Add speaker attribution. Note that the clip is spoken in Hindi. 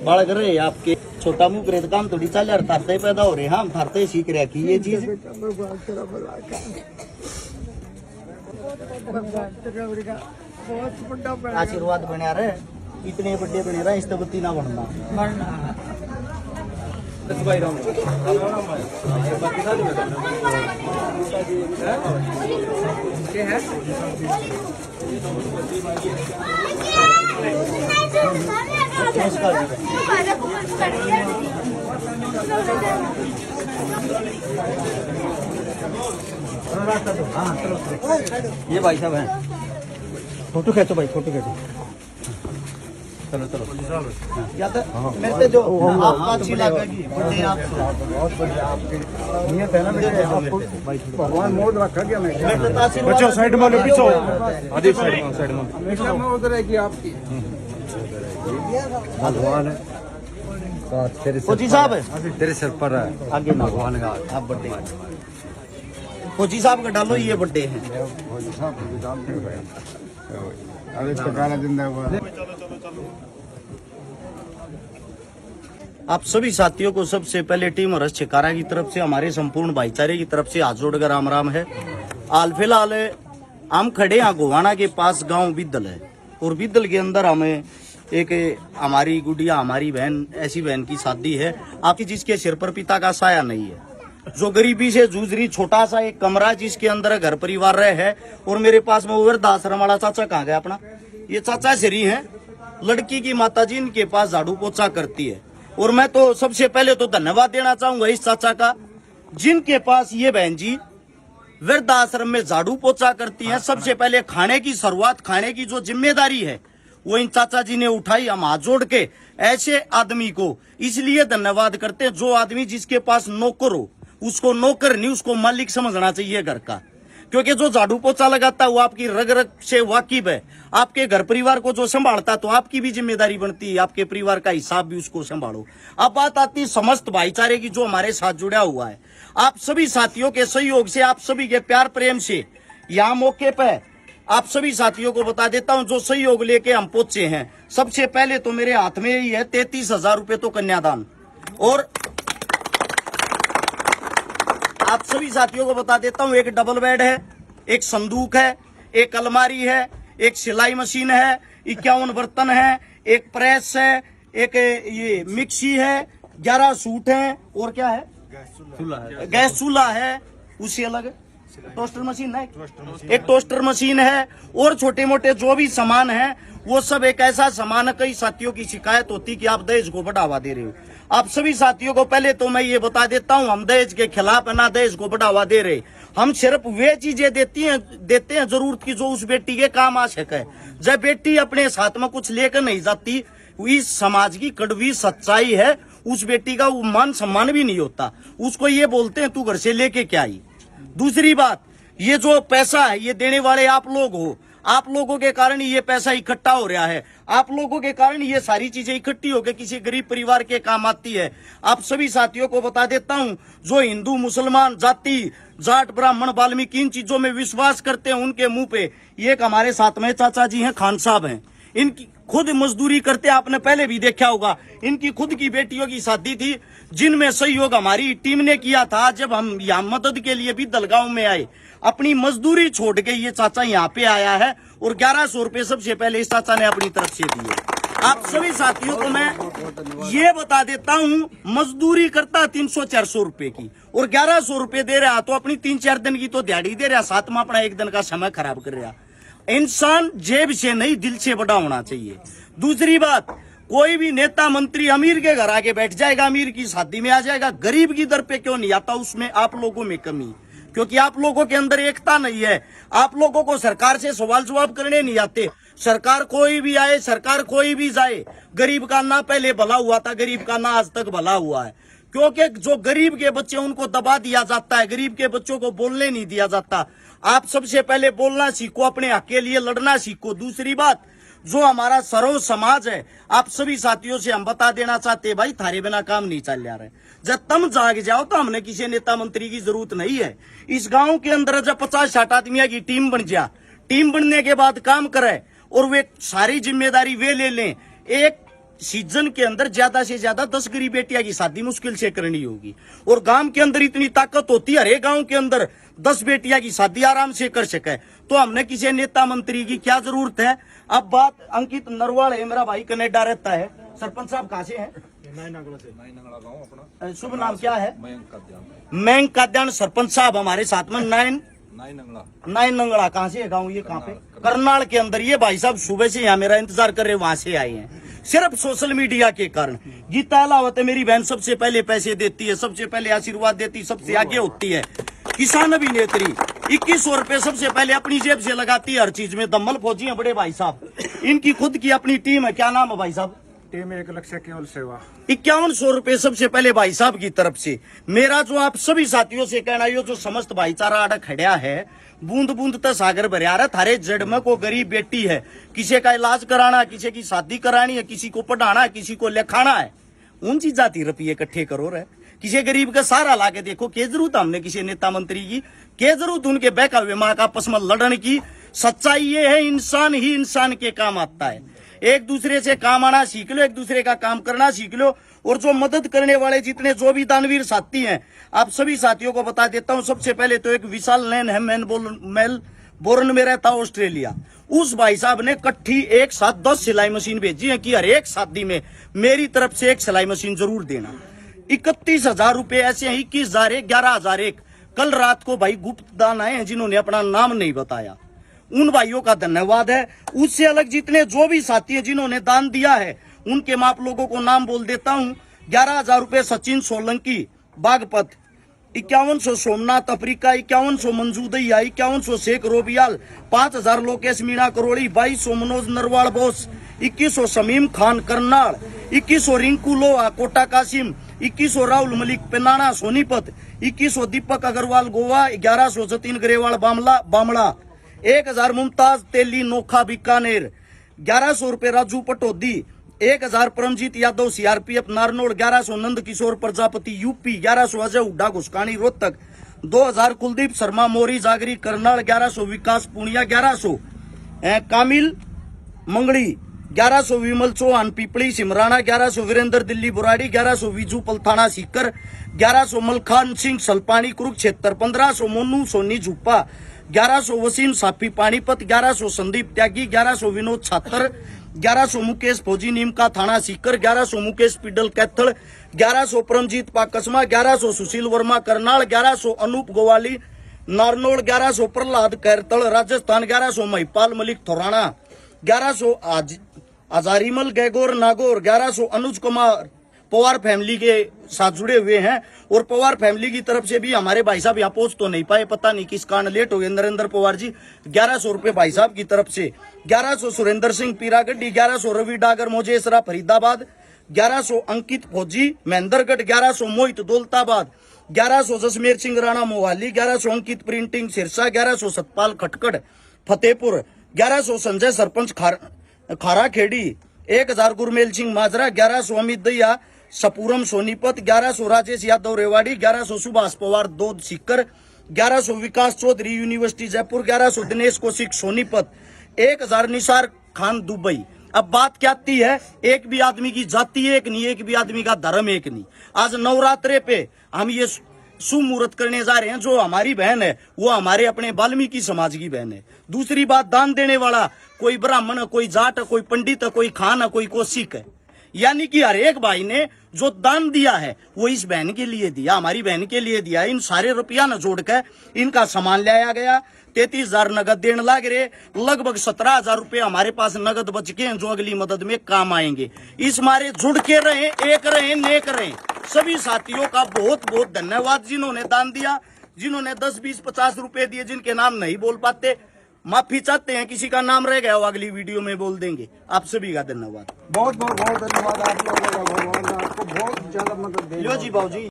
Speaker 1: बाल कर रहे आपके छोटा मुंह करे काम थोड़ी चल यार, थारते पैदा हो रहे हम थारते सीख रहे की ये चीज। आशीर्वाद बना रहे इतने बड़े बने रहे, इस्तबत्ती ना बनना। ये भाई साहब हैं, फोटो खींचो भाई, फोटो खींचो। चलो चलो या तो मेरे पे जो आपका अच्छी लगा की बर्थडे आपको बहुत बढ़िया आपके नियत है ना बेटे, आपको भगवान मोद रखा क्या मैं बच्चों साइड में लो, पीछे आदि साइड में हमेशा मैं उधर है कि आपकी भगवान है तो तेरे फौजी साहब है, तेरे सिर पर है आगे भगवान का आप बर्थडे फौजी साहब का डालो, ये बर्थडे है फौजी साहब को डालते हैं अभी पकाना जिंदाबाद। आप सभी साथियों को सबसे पहले टीम हर्ष छिकारा की तरफ से, हमारे संपूर्ण भाईचारे की तरफ से हाथ जोड़कर राम राम है। हाल फिलहाल हम खड़े हैं गोवाना के पास, गांव बिद्दल है, और बिद्दल के अंदर हमें एक हमारी गुड़िया, हमारी बहन, ऐसी बहन की शादी है आपकी जिसके सिर पर पिता का साया नहीं है, जो गरीबी से जूझ रही, छोटा सा एक कमरा जिसके अंदर घर परिवार रहे है। और मेरे पास में वृद्धाश्रम वाला चाचा कहाँ गया अपना, ये चाचा श्री है, लड़की की माता जी इनके पास झाड़ू पोछा करती है। और मैं तो सबसे पहले तो धन्यवाद देना चाहूंगा इस चाचा का, जिनके पास ये बहन जी वृद्धाश्रम में झाड़ू पोछा करती हैं। सबसे पहले खाने की शुरुआत, खाने की जो जिम्मेदारी है वो इन चाचा जी ने उठाई। हम हाथ जोड़ के ऐसे आदमी को इसलिए धन्यवाद करते हैं, जो आदमी जिसके पास नौकर हो उसको नौकर नहीं, उसको मालिक समझना चाहिए घर का, क्योंकि जो झाड़ू पोछा लगाता है वो आपकी रग रग से वाकिफ है। आपके घर परिवार को जो संभालता तो आपकी भी जिम्मेदारी बनती है, आपके परिवार का हिसाब भी उसको संभालो। अब बात आती है समस्त भाईचारे की जो हमारे साथ जुड़ा हुआ है, आप सभी साथियों के सहयोग से, आप सभी के प्यार प्रेम से यहाँ मौके पर आप सभी साथियों को बता देता हूँ जो सहयोग लेके हम पहुंचे हैं। सबसे पहले तो मेरे हाथ में ही है 33,000 रुपए तो कन्यादान, और आप सभी साथियों को बता देता हूँ एक डबल बेड है, एक संदूक है, एक अलमारी है, एक सिलाई मशीन है, 51 बर्तन है, एक प्रेस है, एक ये मिक्सी है, 11 सूट है, और क्या है गैस चूल्हा है, उससे अलग टोस्टर मशीन है, एक टोस्टर मशीन है, और छोटे मोटे जो भी सामान है वो सब एक ऐसा सामान है। कई साथियों की शिकायत होती कि आप दहेज को बढ़ावा दे रहे हो। आप सभी साथियों को पहले तो मैं ये बता देता हूँ, हम दहेज के खिलाफ है, ना दहेज को बढ़ावा दे रहे। हम सिर्फ वे चीजें देते हैं जरूरत की जो उस बेटी के काम आ सके। जब बेटी अपने साथ में कुछ लेकर नहीं जाती, इस समाज की कड़वी सच्चाई है, उस बेटी का मान सम्मान भी नहीं होता। उसको ये बोलते हैं तू घर से लेके क्या आई। दूसरी बात, ये जो पैसा है ये देने वाले आप लोग हो, आप लोगों के कारण ये पैसा इकट्ठा हो रहा है, आप लोगों के कारण ये सारी चीजें इकट्ठी होकर किसी गरीब परिवार के काम आती है। आप सभी साथियों को बता देता हूं, जो हिंदू मुसलमान जाति जाट ब्राह्मण वाल्मीकि इन चीजों में विश्वास करते हैं, उनके मुंह पे ये एक हमारे साथ में चाचा जी हैं, खान साहब हैं, इनकी खुद मजदूरी करते, आपने पहले भी देखा होगा। इनकी खुद की बेटियों की शादी थी, जिनमें सहयोग हमारी टीम ने किया था। जब हम यहाँ मदद के लिए भी दलगांव में आए, अपनी मजदूरी छोड़ के ये चाचा यहाँ पे आया है, और 1100 रुपए सबसे पहले इस चाचा ने अपनी तरफ से दिए। आप सभी साथियों को मैं ये बता देता हूँ, मजदूरी करता 300-400 रुपए की, और 1100 रुपए दे रहा, तो अपनी 3-4 दिन की तो दिहाड़ी दे रहा, साथ में अपना एक दिन का समय खराब कर रहा। इंसान जेब से नहीं दिल से बड़ा होना चाहिए। दूसरी बात, कोई भी नेता मंत्री अमीर के घर आके बैठ जाएगा, अमीर की शादी में आ जाएगा, गरीब की दर पे क्यों नहीं आता, उसमें आप लोगों में कमी, क्योंकि आप लोगों के अंदर एकता नहीं है। आप लोगों को सरकार से सवाल जवाब करने नहीं आते। सरकार कोई भी आए, सरकार कोई भी जाए, गरीब का ना पहले भला हुआ था, गरीब का ना आज तक भला हुआ है, क्योंकि जो गरीब के बच्चे उनको दबा दिया जाता है, गरीब के बच्चों को बोलने नहीं दिया जाता। आप सबसे पहले बोलना सीखो, अपने हक के लिए लड़ना सीखो। दूसरी बात, जो हमारा सर्व समाज है, आप सभी साथियों से हम बता देना चाहते, भाई थारे बिना काम नहीं चल रहा है। जब तुम जाग जाओ तो हमने किसी नेता मंत्री की जरूरत नहीं है। इस गांव के अंदर जब 50-60 आदमियों की टीम बन जा, टीम बनने के बाद काम करे, और वे सारी जिम्मेदारी वे ले लें, एक सीजन के अंदर ज्यादा से ज्यादा 10 गरीब बेटियां की शादी मुश्किल से करनी होगी, और गांव के अंदर इतनी ताकत होती है, हर एक गांव के अंदर 10 बेटियां की शादी आराम से कर सके। तो हमने किसी नेता मंत्री की क्या जरूरत है। अब बात अंकित नरवाल है, मेरा भाई कनेडा रहता है। सरपंच साहब कहाँ से हैं? शुभ नाम क्या है? मैंग काद्यान। सरपंच साहब हमारे साथ में नाइन नंगड़ा। कहाँ से है गाँव ये? कहाँ पे? करनाल के अंदर। ये भाई साहब सुबह से यहाँ मेरा इंतजार कर रहे, वहां से आए हैं सिर्फ सोशल मीडिया के कारण। गीता अलावत है मेरी बहन, सबसे पहले पैसे देती है, सबसे पहले आशीर्वाद देती, सबसे आगे होती है। किसान अभिनेत्री 2100 रुपए सबसे पहले अपनी जेब से लगाती है हर चीज में। दम्मल फौजी है बड़े भाई साहब, इनकी खुद की अपनी टीम है। क्या नाम है भाई साहब?
Speaker 2: टीम 1 लक्ष्य केवल सेवा।
Speaker 1: 5100 रुपए सबसे पहले भाई साहब की तरफ से। मेरा जो आप सभी साथियों से कहना, ये जो समस्त भाईचारा आड़ा खड़ा है, बूंद बूंद तक सागर भरिया रहा। थारे जड़ में को गरीब बेटी है, किसी का इलाज कराना, किसी की शादी करानी है, किसी को पढ़ाना, किसी को लिखाना है, उन चीज जाती रुपये इकट्ठे करो रहे। किसी गरीब का सहारा लाके देखो। के जरूरत हमने किसी नेता मंत्री की? के जरूरत उनके बहका हुए माँ का आपस में लड़ने की? सच्चाई ये है, इंसान ही इंसान के काम आता है। एक दूसरे से काम आना सीख लो, एक दूसरे का काम करना सीख लो। और जो मदद करने वाले जितने जो भी दानवीर साथी हैं, आप सभी साथियों को बता देता हूं। सबसे पहले तो एक विशाल नैन है, मेलबोर्न में रहता ऑस्ट्रेलिया। उस भाई साहब ने इकट्ठी एक साथ 10 सिलाई मशीन भेजी है कि हर एक शादी में मेरी तरफ से एक सिलाई मशीन जरूर देना। 31,000 रुपए ऐसे हैं, 21,000 एक, 11,000 एक। कल रात को भाई गुप्त दान आए हैं जिन्होंने अपना नाम नहीं बताया, उन भाइयों का धन्यवाद है। उससे अलग जितने जो भी साथी हैं जिन्होंने दान दिया है, उनके मैं आप लोगों को नाम बोल देता हूं। 11,000 रुपए सचिन सोलंकी बागपत, 5100 सोमनाथ अफ्रीका, 5100 मंजू दैया, 5100 शेख रोबियाल, 5,000 लोकेश मीणा करोड़ी, 2200 मनोज नरवाल बोस, 2100 शमीम खान करनाल, 2100 रिंकू लोहा कोटा कासिम, 2100 राहुल मलिक पेनाना सोनीपत, 2100 दीपक अग्रवाल गोवा, 1100 जतिन ग्रेवाल बामड़ा, 1000 मुमताज तेली नोखा बीकानेर, 1100 रुपए राजू पटोदी, 1000 परमजीत यादव सीआरपीएफ नारनौल, 1100 नंद किशोर प्रजापति यूपी, 1100 अजय हुड्डा घुसकानी रोहतक, 2000 कुलदीप शर्मा मोरी जागरी करनाल, 1100 विकास पुनिया, 1100 कामिल मंगड़ी, 1100 विमल चौहान पीपली सिमराना, 1100 वीरेंद्र दिल्ली बुराड़ी, 1100 विजू पलथाना सीकर, 1100 मलखान सिंह सलपानी कुरुक्षेत्र, 1500 मोनू सोनी झुप्पा, 1100 वसीम साफी पानीपत, 1100 संदीप त्यागी, 1100 विनोद छात्र, 1100 मुकेश फौजी नीमका थाना सीकर, 1100 मुकेश पिडल कैथल, 1100 परमजीत पाकसमा, 1100 सुशील वर्मा करनाल, 1100 अनूप गोवाली नारनौल, 1100 प्रहलाद कैरतल राजस्थान, 1100 महिपाल मलिक थोराना, 1100 अजारिमल गैगोर नागौर, 1100 अनुज कुमार पवार फैमिली के साथ जुड़े हुए हैं। और पवार फैमिली की तरफ से भी हमारे भाई साहब यहाँ पहुंच तो नहीं पाए, पता नहीं किस कारण लेट हो गए। नरेंद्र पवार जी 1100 रुपए भाई साहब की तरफ से, 1100 सुरेंद्र सिंह पीरागढ़ी, 1100 रवि डागर मोजेसरा फरीदाबाद, 1100 अंकित फौजी महेंद्रगढ़, 1100 मोहित दौलताबाद, 1100 जसमेर सिंह राणा मोहाली, 1100 अंकित प्रिंटिंग सिरसा, 1100 सतपाल खटकड़ फतेहपुर, 1100 संजय सरपंच खारा खेड़ी, 1000 गुरमेल सिंह माजरा, 1100 अमित दैया सपूरम सोनीपत, 1100 राजेश यादव रेवाड़ी, 1100 सुभाष पवार दोद सीकर, 1100 विकास चौधरी यूनिवर्सिटी जयपुर, 1100 दिनेश कौशिक सोनीपत, 1000 निसार खान दुबई। अब बात क्या आती है, एक भी आदमी की जाति एक नहीं, एक भी आदमी का धर्म एक नहीं। आज नवरात्रे पे हम ये सुमुहूर्त करने जा रहे हैं। जो हमारी बहन है वो हमारे अपने वाल्मीकि समाज की बहन है। दूसरी बात, दान देने वाला कोई ब्राह्मण है, कोई जाट है, कोई पंडित है, कोई खान है, कोई कौशिक है। यानी कि हर एक भाई ने जो दान दिया है वो इस बहन के लिए दिया, हमारी बहन के लिए दिया। इन सारे रुपया न जोड़कर इनका सामान लाया गया। 33,000 नगद देने लग रहे, लगभग 17,000 रुपए हमारे पास नगद बच के हैं जो अगली मदद में काम आएंगे। इस मारे जुड़ के रहे, एक रहे, नेक रहे। सभी साथियों का बहुत बहुत धन्यवाद जिन्होंने दान दिया, जिन्होंने 10, 20, 50 रुपए दिए। जिनके नाम नहीं बोल पाते माफी चाहते हैं, किसी का नाम रह गया हो अगली वीडियो में बोल देंगे। आप सभी का धन्यवाद।
Speaker 2: बहुत बहुत बहुत धन्यवाद आप लोगों का। भगवान आपको बहुत ज्यादा मदद दे।
Speaker 1: लो जी बाबू जी।